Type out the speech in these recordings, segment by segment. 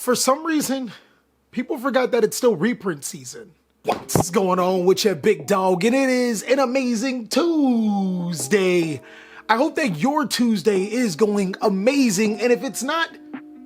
For some reason, people forgot that it's still reprint season. What's going on with your big dog? And it is an amazing Tuesday. I hope that your Tuesday is going amazing. And if it's not,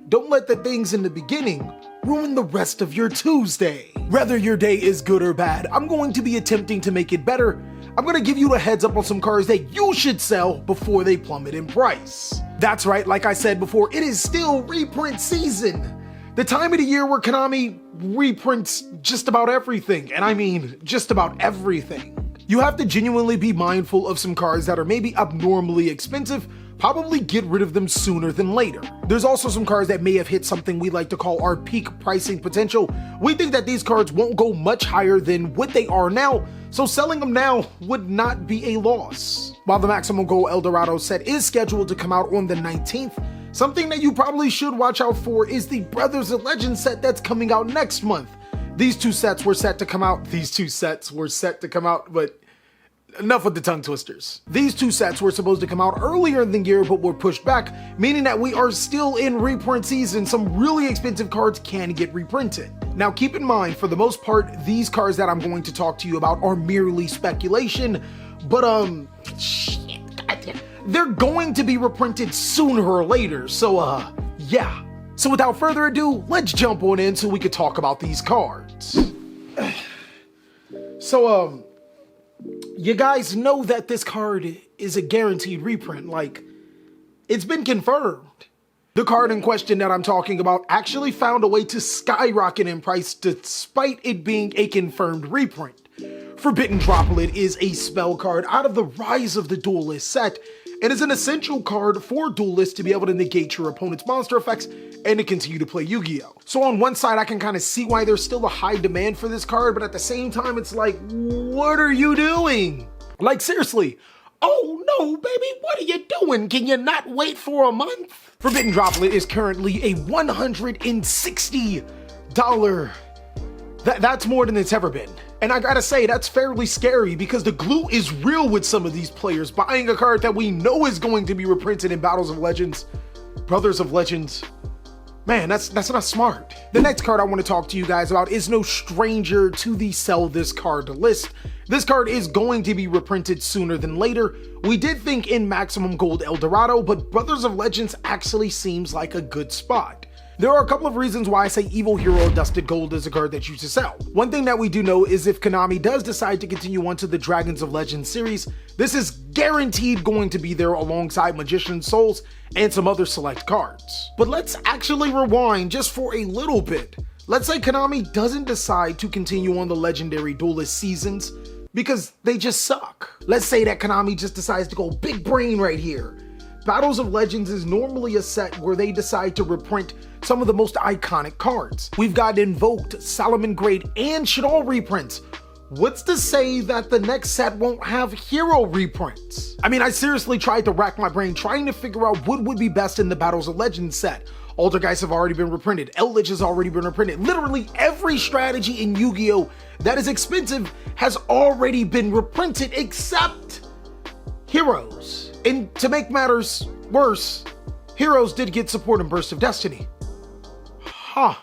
don't let the things in the beginning ruin the rest of your Tuesday. Whether your day is good or bad, I'm going to be attempting to make it better. I'm going to give you a heads up on some cars that you should sell before they plummet in price. That's right, like I said before, it is still reprint season. The time of the year where Konami reprints just about everything, and I mean just about everything. You have to genuinely be mindful of some cards that are maybe abnormally expensive, probably get rid of them sooner than later. There's also some cards that may have hit something we like to call our peak pricing potential. We think that these cards won't go much higher than what they are now, so selling them now would not be a loss. While the Maximum Gold Eldorado set is scheduled to come out on the 19th, something that you probably should watch out for is the Brothers of Legend set that's coming out next month. These two sets were set to come out, but enough with the tongue twisters. These two sets were supposed to come out earlier in the year, but were pushed back, meaning that we are still in reprint season. Some really expensive cards can get reprinted. Now keep in mind, for the most part, these cards that I'm going to talk to you about are merely speculation, but they're going to be reprinted sooner or later, so yeah. So without further ado, let's jump on in so we could talk about these cards. So you guys know that this card is a guaranteed reprint, like, it's been confirmed. The card in question that I'm talking about actually found a way to skyrocket in price despite it being a confirmed reprint. Forbidden Droplet is a spell card out of the Rise of the Duelist set. It is an essential card for duelists to be able to negate your opponent's monster effects and to continue to play Yu-Gi-Oh! So on one side, I can kind of see why there's still a high demand for this card, but at the same time, it's like, what are you doing? Like, seriously. Oh no, baby, what are you doing? Can you not wait for a month? Forbidden Droplet is currently a $160. That's more than it's ever been. And I gotta say, that's fairly scary because the glue is real with some of these players buying a card that we know is going to be reprinted in Battles of Legends, Brothers of Legends. Man, that's not smart. The next card I want to talk to you guys about is no stranger to the sell this card list. This card is going to be reprinted sooner than later. We did think in Maximum Gold Eldorado, but Brothers of Legends actually seems like a good spot. There are a couple of reasons why I say Evil Hero Dusted Gold is a card that you should sell. One thing that we do know is if Konami does decide to continue on to the Dragons of Legends series, this is guaranteed going to be there alongside Magician's Souls and some other select cards. But let's actually rewind just for a little bit. Let's say Konami doesn't decide to continue on the Legendary Duelist seasons because they just suck. Let's say that Konami just decides to go big brain right here. Battles of Legends is normally a set where they decide to reprint some of the most iconic cards. We've got Invoked, Solomon Grade, and Shadal reprints. What's to say that the next set won't have hero reprints? I mean, I seriously tried to rack my brain trying to figure out what would be best in the Battles of Legends set. Altergeist have already been reprinted, Eldritch has already been reprinted. Literally every strategy in Yu-Gi-Oh! That is expensive has already been reprinted except Heroes. And to make matters worse, Heroes did get support in Burst of Destiny. Huh.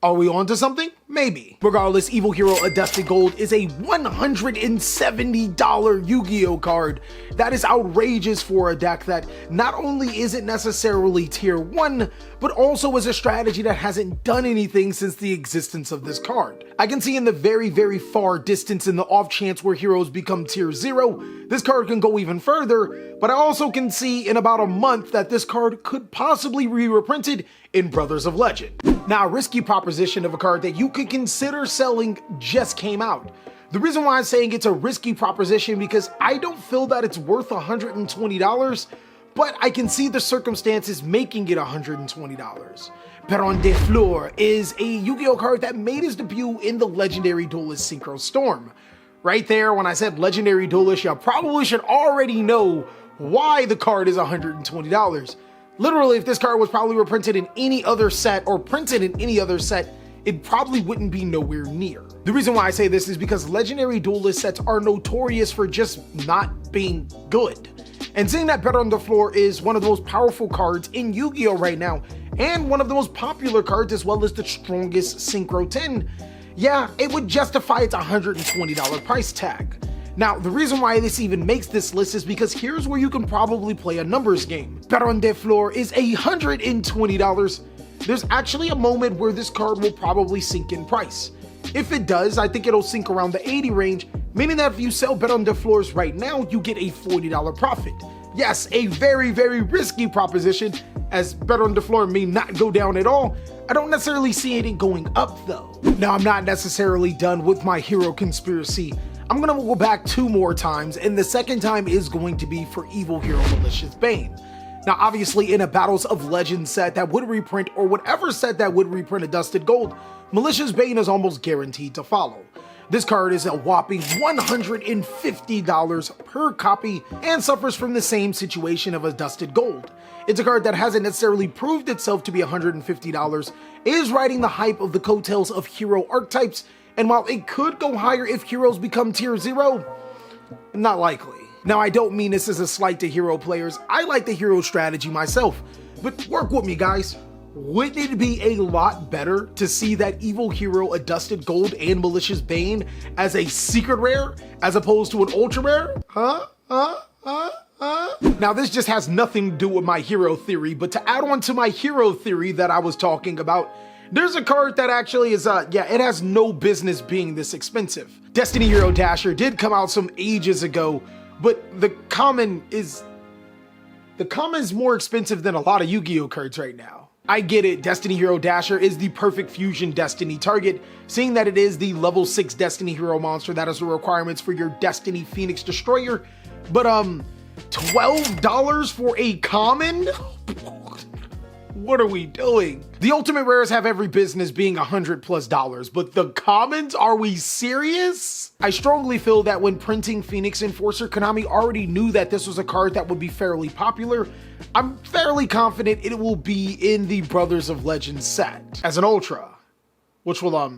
Are we on to something? Maybe. Regardless, Evil Hero Dusted Gold is a $170 Yu-Gi-Oh! Card. That is outrageous for a deck that not only isn't necessarily tier 1, but also is a strategy that hasn't done anything since the existence of this card. I can see in the very, very far distance in the off chance where heroes become tier 0, this card can go even further, but I also can see in about a month that this card could possibly be reprinted in Brothers of Legend. Now, a risky proposition of a card that you could consider selling just came out. The reason why I'm saying it's a risky proposition because I don't feel that it's worth $120, but I can see the circumstances making it $120. Perron de Fleur is a Yu-Gi-Oh! Card that made his debut in the Legendary Duelist Synchro Storm. Right there, when I said Legendary Duelist, you probably should already know why the card is $120. Literally, if this card was probably reprinted in any other set or printed in any other set, it probably wouldn't be nowhere near. The reason why I say this is because Legendary Duelist sets are notorious for just not being good. And seeing that Perron de Fleur is one of the most powerful cards in Yu-Gi-Oh! Right now, and one of the most popular cards as well as the strongest Synchro 10, yeah, it would justify its $120 price tag. Now, the reason why this even makes this list is because here's where you can probably play a numbers game. Baron de Fleur is $120. There's actually a moment where this card will probably sink in price. If it does, I think it'll sink around the 80 range, meaning that if you sell Baron de Fleurs right now, you get a $40 profit. Yes, a very, very risky proposition, as Baron de Fleur may not go down at all. I don't necessarily see it going up though. Now, I'm not necessarily done with my hero conspiracy. I'm gonna go back 2 more times, and the second time is going to be for evil hero Malicious Bane. Now, obviously, in a Battles of Legends set that would reprint, or whatever set that would reprint a Dusted Gold, Malicious Bane is almost guaranteed to follow. This card is a whopping $150 per copy and suffers from the same situation of a Dusted Gold. It's a card that hasn't necessarily proved itself to be $150, is riding the hype of the coattails of hero archetypes, and while it could go higher if heroes become tier 0, not likely. Now, I don't mean this as a slight to hero players. I like the hero strategy myself, but work with me, guys. Wouldn't it be a lot better to see that evil hero a Dusted Gold and Malicious Bane as a secret rare as opposed to an ultra rare? Now, this just has nothing to do with my hero theory, but to add on to my hero theory that I was talking about, there's a card that actually is, it has no business being this expensive. Destiny Hero Dasher did come out some ages ago, but the common is more expensive than a lot of Yu-Gi-Oh cards right now. I get it, Destiny Hero Dasher is the perfect fusion Destiny target, seeing that it is the level 6 Destiny Hero monster that has the requirements for your Destiny Phoenix Destroyer, but $12 for a common? What are we doing? The ultimate rares have every business being $100+, but the commons, are we serious? I strongly feel that when printing Phoenix Enforcer, Konami already knew that this was a card that would be fairly popular. I'm fairly confident it will be in the Brothers of Legends set as an ultra, which will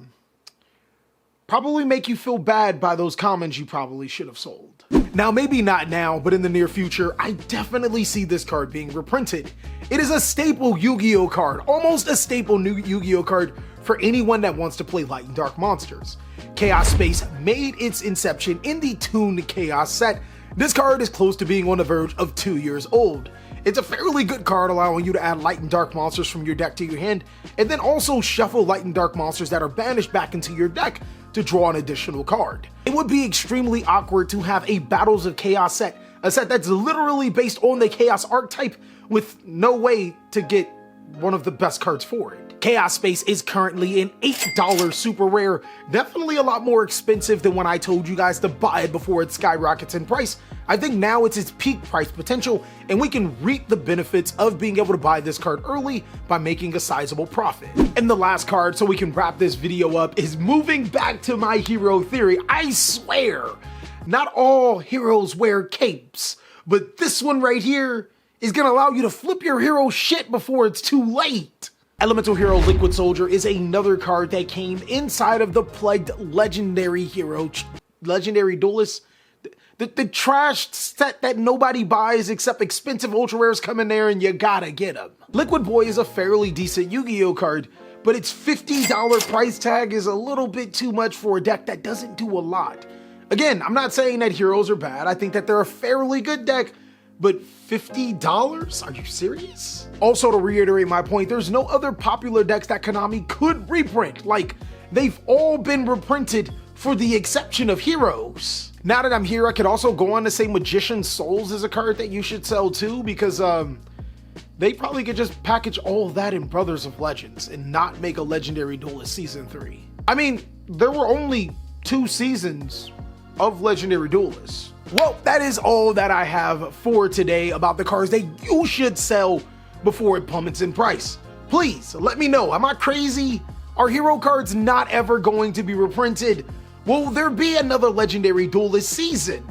probably make you feel bad by those commons you probably should have sold. Now, maybe not now, but in the near future, I definitely see this card being reprinted. It is a staple Yu-Gi-Oh card, almost a staple new Yu-Gi-Oh card for anyone that wants to play Light and Dark monsters. Chaos Space made its inception in the Toon Chaos set. This card is close to being on the verge of 2 years old. It's a fairly good card, allowing you to add Light and Dark monsters from your deck to your hand, and then also shuffle Light and Dark monsters that are banished back into your deck to draw an additional card. It would be extremely awkward to have a Battles of Chaos set, a set that's literally based on the Chaos archetype, with no way to get one of the best cards for it. Chaos Space is currently an $8 super rare, definitely a lot more expensive than when I told you guys to buy it before it skyrockets in price. I think now it's its peak price potential, and we can reap the benefits of being able to buy this card early by making a sizable profit. And the last card, so we can wrap this video up, is moving back to my hero theory. I swear, not all heroes wear capes, but this one right here is gonna allow you to flip your hero shit before it's too late. Elemental Hero Liquid Soldier is another card that came inside of the Plagued Legendary Hero, Legendary Duelist, the trash set that nobody buys except expensive ultra rares come in there and you gotta get them. Liquid Boy is a fairly decent Yu-Gi-Oh card, but its $50 price tag is a little bit too much for a deck that doesn't do a lot. Again, I'm not saying that heroes are bad, I think that they're a fairly good deck, but $50? Are you serious? Also, to reiterate my point, there's no other popular decks that Konami could reprint. Like, they've all been reprinted for the exception of heroes. Now that I'm here, I could also go on to say Magician's Souls is a card that you should sell too, because they probably could just package all of that in Brothers of Legends and not make a Legendary Duelist Season 3. I mean, there were only 2 seasons of Legendary Duelists. Well, that is all that I have for today about the cards that you should sell before it plummets in price. Please let me know, am I crazy? Are hero cards not ever going to be reprinted? Will there be another Legendary Duelist season?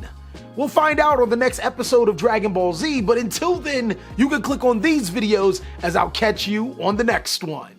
We'll find out on the next episode of Dragon Ball Z, but until then, you can click on these videos as I'll catch you on the next one.